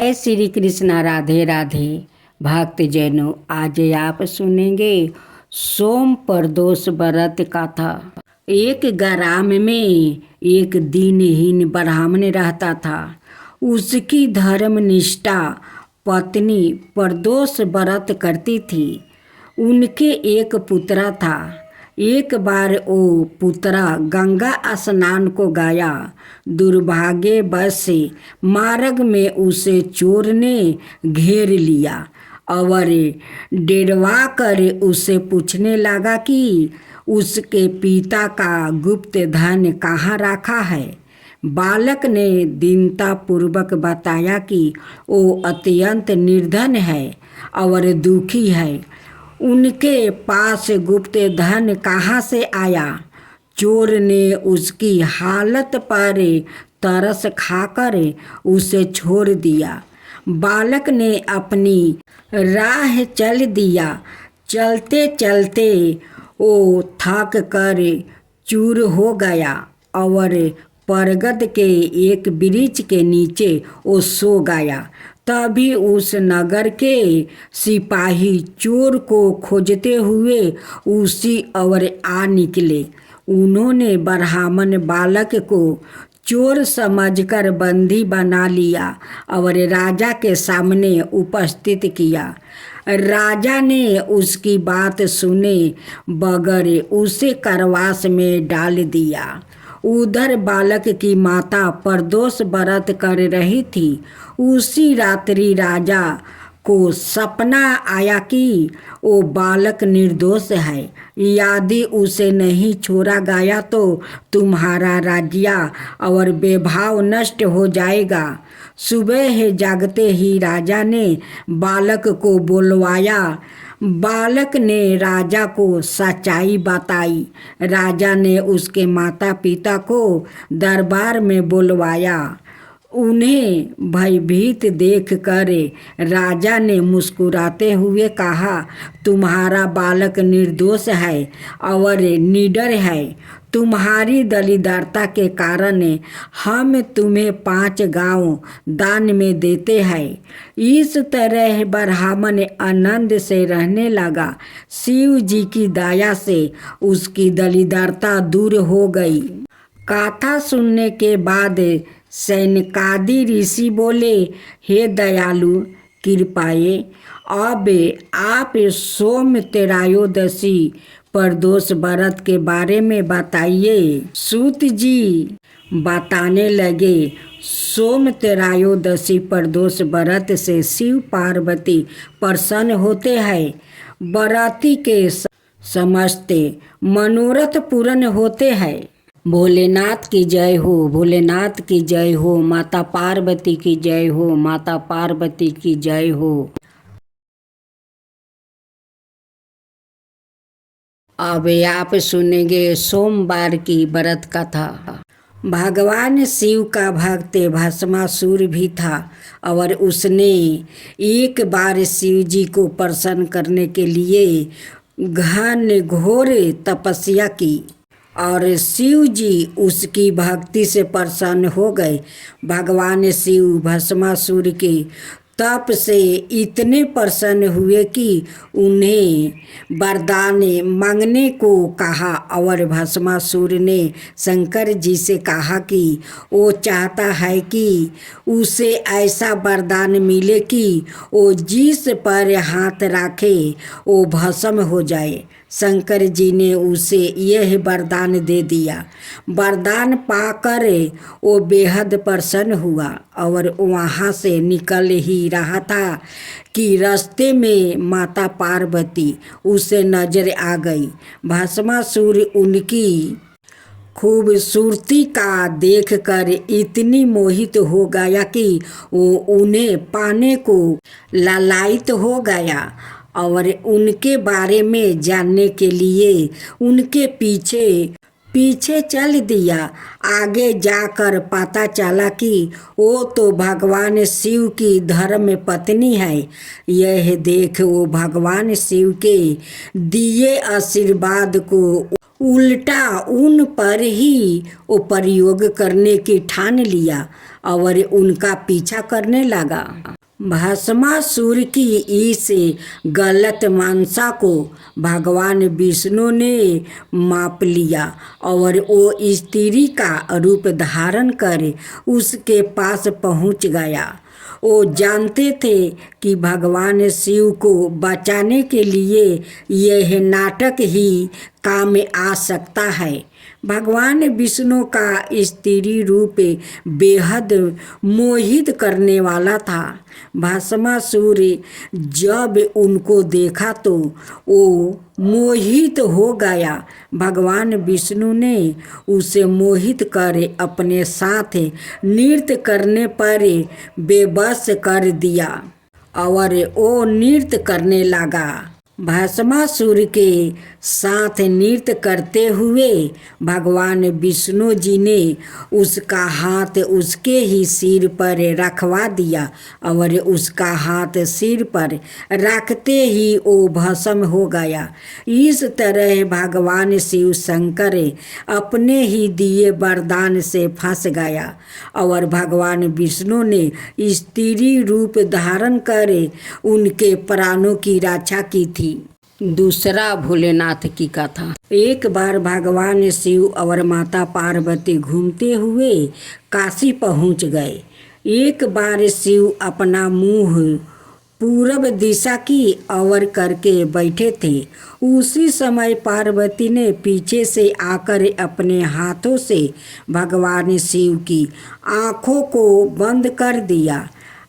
जय श्री कृष्णा, राधे राधे। भक्त जनों, आज आप सुनेंगे सोम प्रदोष व्रत कथा। एक ग्राम में एक दीनहीन ब्राह्मण रहता था। उसकी धर्मनिष्ठा पत्नी प्रदोष व्रत करती थी। उनके एक पुत्र था। एक बार वो पुत्रा गंगा स्नान को गया। दुर्भाग्यवश से मार्ग में उसे चोर ने घेर लिया और डरवा कर उसे पूछने लगा कि उसके पिता का गुप्त धन कहाँ रखा है। बालक ने दीनतापूर्वक बताया कि वो अत्यंत निर्धन है और दुखी है। उनके पास गुप्त धन कहाँ से आया। चोर ने उसकी हालत पर तरस खाकर उसे छोड़ दिया। बालक ने अपनी राह चल दिया। चलते चलते वो थक कर चूर हो गया और बरगद के एक वृक्ष के नीचे वो सो गया। तभी उस नगर के सिपाही चोर को खोजते हुए उसी ओर आ निकले। उन्होंने ब्राह्मण बालक को चोर समझकर बंदी बना लिया और राजा के सामने उपस्थित किया। राजा ने उसकी बात सुने बगैर उसे कारावास में डाल दिया। उधर बालक की माता प्रदोष व्रत कर रही थी। उसी रात्रि राजा को सपना आया कि वो बालक निर्दोष है। यदि उसे नहीं छोड़ा गया तो तुम्हारा राज्य और वैभव नष्ट हो जाएगा। सुबह जागते ही राजा ने बालक को बुलवाया। बालक ने राजा को सच्चाई बताई। राजा ने उसके माता पिता को दरबार में बुलवाया। उन्हें भयभीत देखकर राजा ने मुस्कुराते हुए कहा, तुम्हारा बालक निर्दोष है और निडर है। तुम्हारी दलिद्रता के कारण हम तुम्हें 5 गांव दान में देते हैं। इस तरह ब्राह्मण आनंद से रहने लगा। शिव जी की दया से उसकी दलिद्रता दूर हो गई। कथा सुनने के बाद सैनकादि ऋषि बोले, हे दयालु कृपाए, अब आप सोम त्रयोदशी प्रदोष व्रत के बारे में बताइए। सूत जी बताने लगे, सोम त्रयोदशी प्रदोष व्रत से शिव पार्वती प्रसन्न होते हैं। व्रती के समस्त मनोरथ पूर्ण होते हैं। भोलेनाथ की जय हो, भोलेनाथ की जय हो, माता पार्वती की जय हो, माता पार्वती की जय हो। अब आप सुनेंगे सोमवार की व्रत कथा। भगवान शिव का भक्त भस्मासुर भी था और उसने एक बार शिव जी को प्रसन्न करने के लिए घन घोर तपस्या की और शिव जी उसकी भक्ति से प्रसन्न हो गए। भगवान शिव भस्मासुर के तप से इतने प्रसन्न हुए कि उन्हें वरदान मांगने को कहा और भस्मासुर ने शंकर जी से कहा कि वो चाहता है कि उसे ऐसा वरदान मिले कि वो जिस पर हाथ रखे वो भस्म हो जाए। शंकर जी ने उसे यह वरदान दे दिया। वरदान पाकर वो बेहद प्रसन्न हुआ और वहाँ से निकल ही रहा था कि रास्ते में माता पार्वती उसे नजर आ गई। भस्मासुर उनकी खूबसूरती का देखकर इतनी मोहित हो गया कि वो उन्हें पाने को लालायित हो गया और उनके बारे में जानने के लिए उनके पीछे पीछे चल दिया। आगे जाकर पता चला कि वो तो भगवान शिव की धर्म पत्नी है। यह देख वो भगवान शिव के दिए आशीर्वाद को उल्टा उन पर ही वो प्रयोग करने की ठान लिया और उनका पीछा करने लगा। भस्मासुर की इस गलत मानसा को भगवान विष्णु ने माप लिया और वो स्त्री का रूप धारण कर उसके पास पहुंच गया। वो जानते थे कि भगवान शिव को बचाने के लिए यह नाटक ही काम में आ सकता है। भगवान विष्णु का स्त्री रूप बेहद मोहित करने वाला था। भस्मासुर जब उनको देखा तो वो मोहित हो गया। भगवान विष्णु ने उसे मोहित कर अपने साथ नृत्य करने पर बेबस कर दिया और वो नृत्य करने लगा। भस्मासुर के साथ नृत्य करते हुए भगवान विष्णु जी ने उसका हाथ उसके ही सिर पर रखवा दिया और उसका हाथ सिर पर रखते ही वो भस्म हो गया। इस तरह भगवान शिव शंकर अपने ही दिए वरदान से फंस गया और भगवान विष्णु ने स्त्री रूप धारण कर उनके प्राणों की रक्षा की थी। दूसरा भोलेनाथ की कथा। एक बार भगवान शिव और माता पार्वती घूमते हुए काशी पहुंच गए। एक बार शिव अपना मुंह पूरब दिशा की ओर करके बैठे थे। उसी समय पार्वती ने पीछे से आकर अपने हाथों से भगवान शिव की आँखों को बंद कर दिया।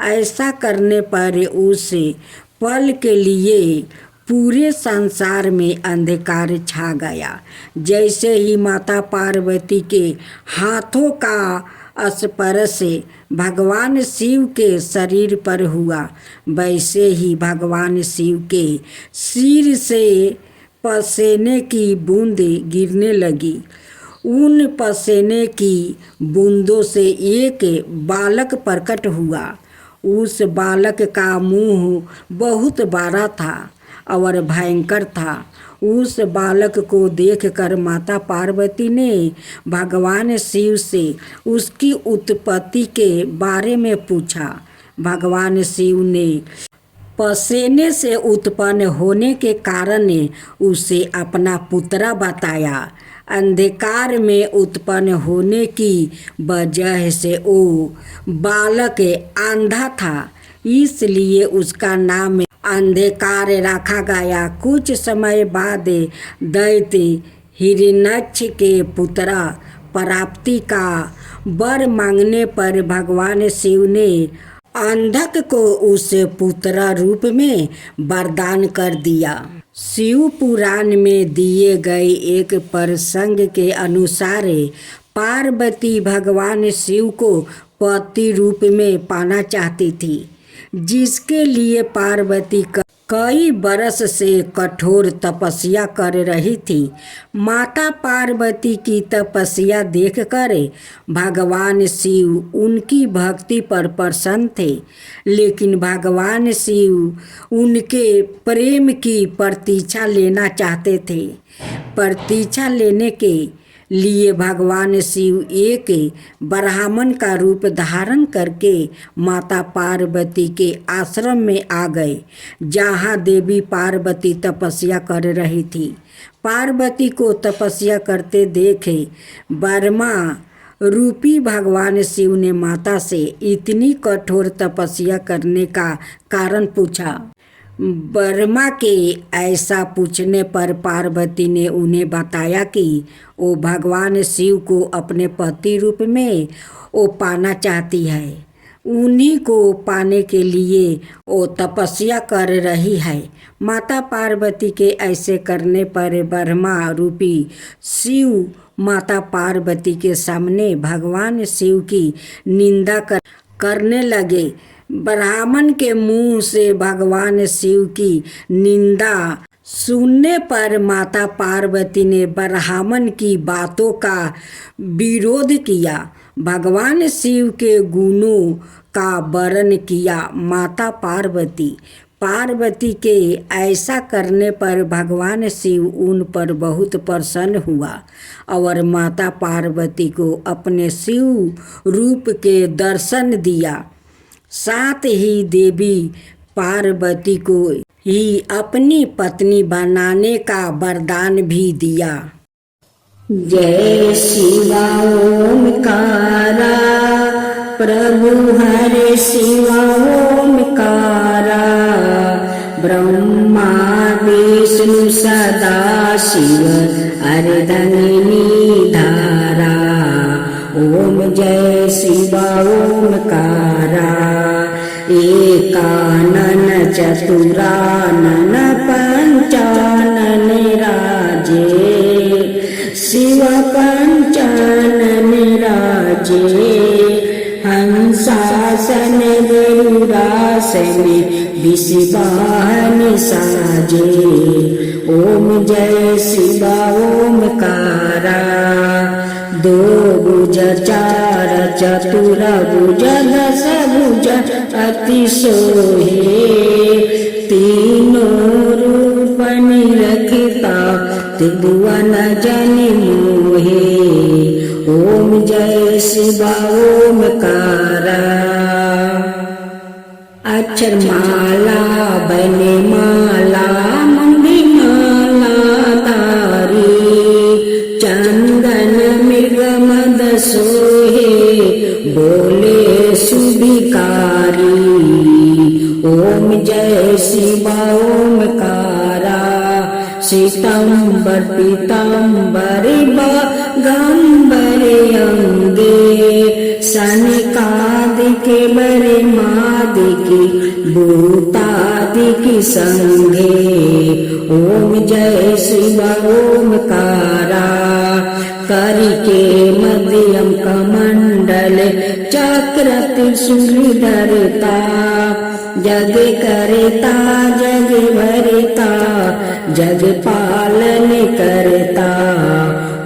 ऐसा करने पर उस पल के लिए पूरे संसार में अंधकार छा गया। जैसे ही माता पार्वती के हाथों का स्पर्श भगवान शिव के शरीर पर हुआ, वैसे ही भगवान शिव के सिर से पसीने की बूंद गिरने लगी। उन पसीने की बूंदों से एक बालक प्रकट हुआ। उस बालक का मुंह बहुत बड़ा था और भयंकर था। उस बालक को देखकर माता पार्वती ने भगवान शिव से उसकी उत्पत्ति के बारे में पूछा। भगवान शिव ने पसीने से उत्पन्न होने के कारण उसे अपना पुत्र बताया। अंधकार में उत्पन्न होने की वजह से वो बालक अंधा था, इसलिए उसका नाम अंधकार रखा गया। कुछ समय बाद दैत्य हिरण्यक्ष के पुत्र प्राप्ति का वर मांगने पर भगवान शिव ने अंधक को उस पुत्र रूप में वरदान कर दिया। शिव पुराण में दिए गए एक प्रसंग के अनुसार पार्वती भगवान शिव को पति रूप में पाना चाहती थी, जिसके लिए पार्वती कई बरस से कठोर तपस्या कर रही थी। माता पार्वती की तपस्या देखकर भगवान शिव उनकी भक्ति पर प्रसन्न थे, लेकिन भगवान शिव उनके प्रेम की प्रतीक्षा लेना चाहते थे। प्रतीक्षा लेने के लिए भगवान शिव एक ब्राह्मण का रूप धारण करके माता पार्वती के आश्रम में आ गए, जहाँ देवी पार्वती तपस्या कर रही थी। पार्वती को तपस्या करते देखे ब्रह्मा रूपी भगवान शिव ने माता से इतनी कठोर तपस्या करने का कारण पूछा। ब्रह्मा के ऐसा पूछने पर पार्वती ने उन्हें बताया कि वो भगवान शिव को अपने पति रूप में वो पाना चाहती है। उन्हीं को पाने के लिए वो तपस्या कर रही है। माता पार्वती के ऐसे करने पर ब्रह्मा रूपी शिव माता पार्वती के सामने भगवान शिव की निंदा करने लगे। ब्राह्मण के मुंह से भगवान शिव की निंदा सुनने पर माता पार्वती ने ब्राह्मण की बातों का विरोध किया। भगवान शिव के गुणों का वर्णन किया। माता पार्वती पार्वती के ऐसा करने पर भगवान शिव उन पर बहुत प्रसन्न हुआ और माता पार्वती को अपने शिव रूप के दर्शन दिया। साथ ही देवी पार्वती को ही अपनी पत्नी बनाने का वरदान भी दिया। जय शिवा ओमकारा प्रभु हरे शिवा ओमकारा ब्रह्मा विष्णु सदा शिव अर्धंगिनी धारा। ओम जय शिवा ओमकारा एकानन चतुरानन पंचानन राजे शिव पंचानन राजे हंसासन गरुड़ासन विषवाहन साजे। ओम जय शिवा ओमकारा दो भुज चार चतुर भुज दस भुज अति सोहे तीनों रूप निरखता त्रिभुवन जन मोहे। ओम जय शिवा ओमकारा अक्षर माला बने माला मंदी माला तारी चंदन मृग मद सोहे बोले सुभिकारी। ओम जय शिवा ओमकारा श्वेतांबर पीतांबर गंबर अंगे सनकादिक बरे मादिक भूतादिक संगे। ओम जय शिवा ओमकारा करके मध्यम कमंडल चक्र त्रिशूल धरता जग करता जग भरता जग पालन करता।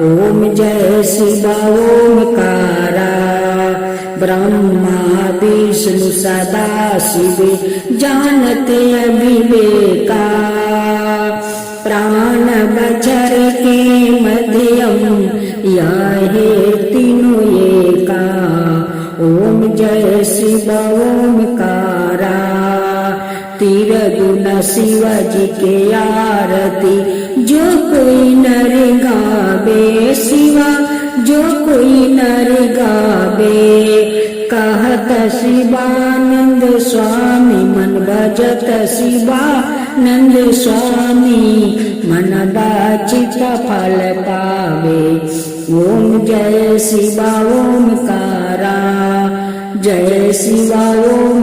ओम जय शिवा ओमकारा ब्रह्मा विष्णु सदा शिव जानते अविवेका प्राण बचर के मध्यम याहे तीनों एका। ओम जय शिवा ओमकारा तिरगुण शिवाजी के आरती जो कोई नर गावे शिवा जो कोई नर गावे। कहत शिवानंद स्वामी मन भजत शिवानंद स्वामी मन बाचित फल पावे। ओम जय शिवा ओमकारा जय शिवा ओम